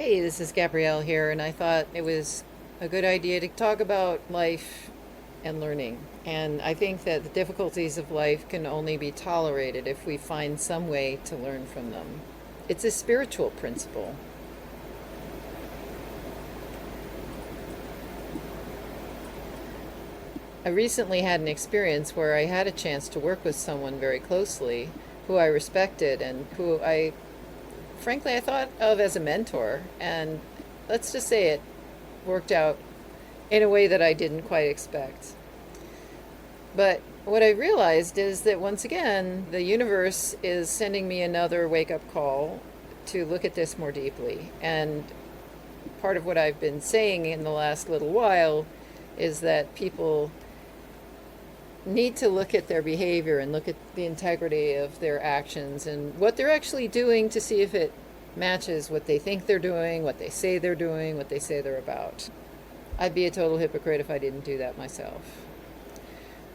Hey, this is Gabrielle here, and I thought it was a good idea to talk about life and learning. And I think that the difficulties of life can only be tolerated if we find some way to learn from them. It's a spiritual principle. I recently had an experience where I had a chance to work with someone very closely who I respected and who frankly, I thought of as a mentor. And let's just say it worked out in a way that I didn't quite expect. But what I realized is that once again, the universe is sending me another wake up call to look at this more deeply. And part of what I've been saying in the last little while is that people need to look at their behavior and look at the integrity of their actions and what they're actually doing to see if it matches what they think they're doing, what they say they're doing, what they say they're about. I'd be a total hypocrite if I didn't do that myself.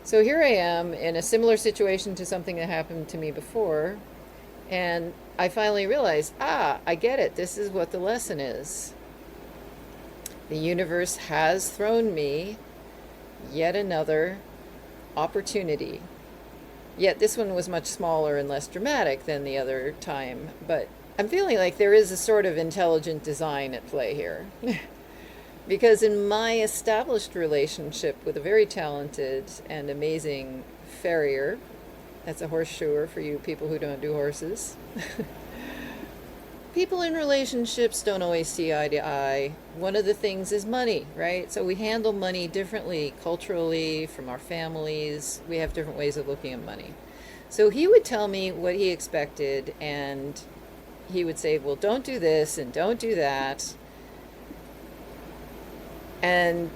So here I am in a similar situation to something that happened to me before, and I finally realized, I get it. This is what the lesson is. The universe has thrown me yet another opportunity. Yet this one was much smaller and less dramatic than the other time, but I'm feeling like there is a sort of intelligent design at play here. Because in my established relationship with a very talented and amazing farrier, that's a horseshoer for you people who don't do horses. People in relationships don't always see eye to eye. One of the things is money, right? So we handle money differently culturally from our families. We have different ways of looking at money. So he would tell me what he expected, and he would say, well, don't do this and don't do that. And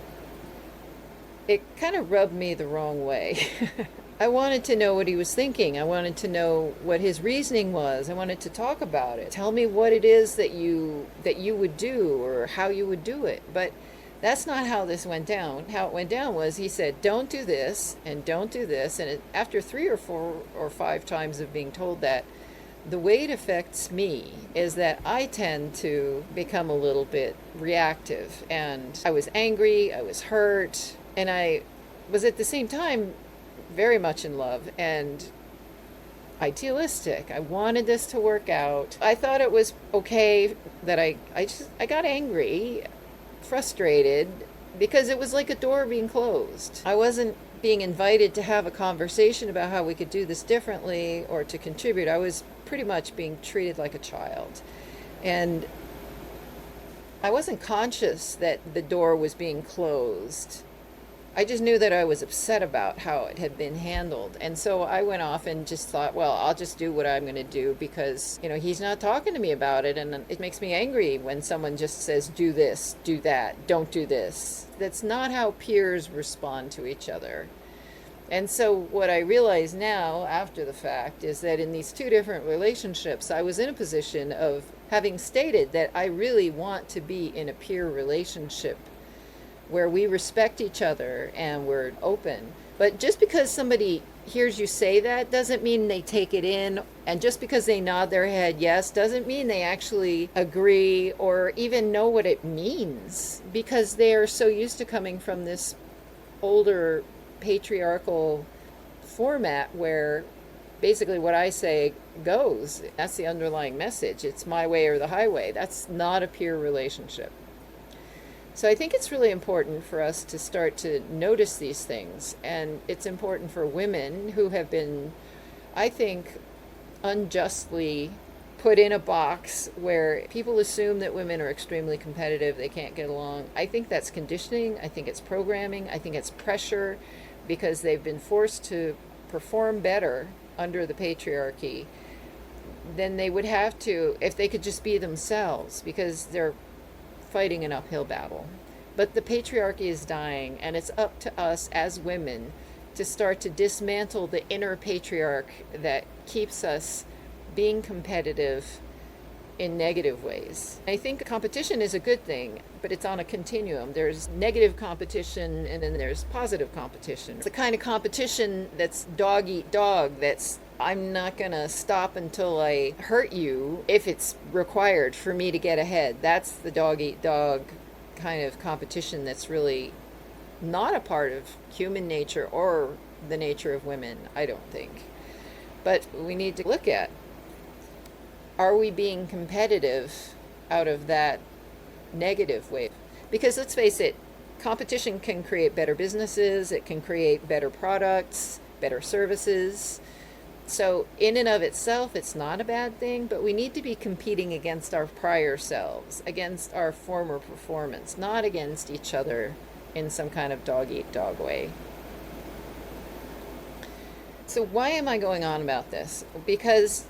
it kind of rubbed me the wrong way. I wanted to know what he was thinking. I wanted to know what his reasoning was. I wanted to talk about it. Tell me what it is that you would do or how you would do it. But that's not how this went down. How it went down was he said, don't do this and don't do this. And after 3 or 4 or 5 times of being told that, the way it affects me is that I tend to become a little bit reactive. And I was angry, I was hurt, and I was at the same time very much in love and idealistic. I wanted this to work out. I thought it was okay that I got angry, frustrated, because it was like a door being closed. I wasn't being invited to have a conversation about how we could do this differently or to contribute. I was pretty much being treated like a child. And I wasn't conscious that the door was being closed. I just knew that I was upset about how it had been handled. And so I went off and just thought, well, I'll just do what I'm going to do because, he's not talking to me about it. And it makes me angry when someone just says, do this, do that, don't do this. That's not how peers respond to each other. And so what I realize now after the fact is that in these 2 different relationships, I was in a position of having stated that I really want to be in a peer relationship where we respect each other and we're open. But just because somebody hears you say that doesn't mean they take it in. And just because they nod their head yes doesn't mean they actually agree or even know what it means, because they are so used to coming from this older patriarchal format where basically what I say goes. That's the underlying message. It's my way or the highway. That's not a peer relationship. So I think it's really important for us to start to notice these things. And it's important for women who have been, I think, unjustly put in a box where people assume that women are extremely competitive, they can't get along. I think that's conditioning. I think it's programming. I think it's pressure because they've been forced to perform better under the patriarchy than they would have to if they could just be themselves, because they're fighting an uphill battle. But the patriarchy is dying, and it's up to us as women to start to dismantle the inner patriarch that keeps us being competitive in negative ways. I think competition is a good thing, but it's on a continuum. There's negative competition and then there's positive competition. It's the kind of competition that's dog eat dog, that's I'm not going to stop until I hurt you if it's required for me to get ahead. That's the dog eat dog kind of competition that's really not a part of human nature or the nature of women, I don't think. But we need to look at, are we being competitive out of that negative way? Because let's face it, competition can create better businesses, it can create better products, better services. So, in and of itself, it's not a bad thing, but we need to be competing against our prior selves, against our former performance, not against each other in some kind of dog eat dog way. So, why am I going on about this? Because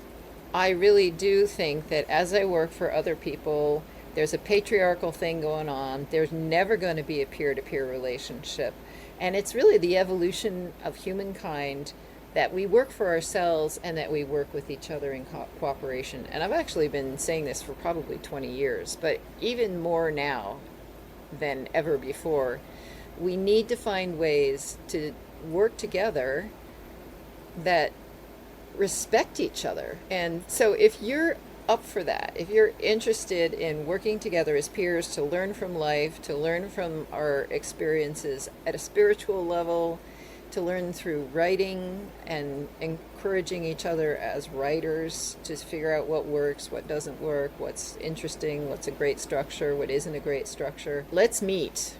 I really do think that as I work for other people, there's a patriarchal thing going on. There's never going to be a peer to peer relationship. And it's really the evolution of humankind that we work for ourselves and that we work with each other in cooperation. And I've actually been saying this for probably 20 years, but even more now than ever before, we need to find ways to work together that respect each other. And so if you're up for that, if you're interested in working together as peers to learn from life, to learn from our experiences at a spiritual level, to learn through writing and encouraging each other as writers to figure out what works, what doesn't work, what's interesting, what's a great structure, what isn't a great structure. Let's meet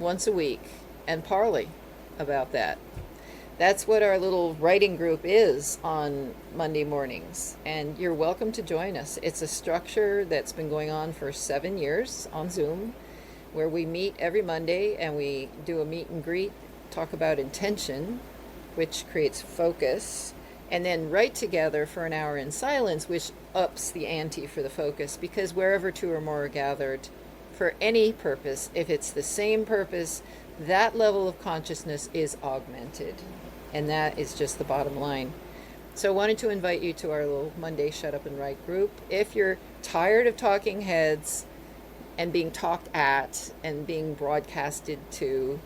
once a week and parley about that. That's what our little writing group is on Monday mornings, and you're welcome to join us. It's a structure that's been going on for 7 years on Zoom, where we meet every Monday and we do a meet and greet, talk about intention, which creates focus, and then write together for an hour in silence, which ups the ante for the focus, because wherever two or more are gathered for any purpose, if it's the same purpose, that level of consciousness is augmented. And that is just the bottom line. So I wanted to invite you to our little Monday Shut Up and Write group. If you're tired of talking heads and being talked at and being broadcasted to,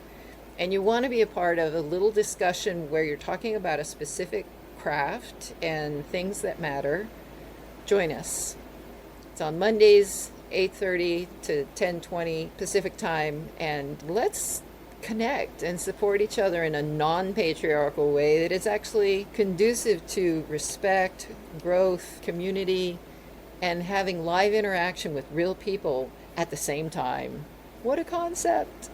and you want to be a part of a little discussion where you're talking about a specific craft and things that matter, join us. It's on Mondays, 8:30 to 10:20 Pacific time, and let's connect and support each other in a non-patriarchal way that is actually conducive to respect, growth, community, and having live interaction with real people at the same time. What a concept!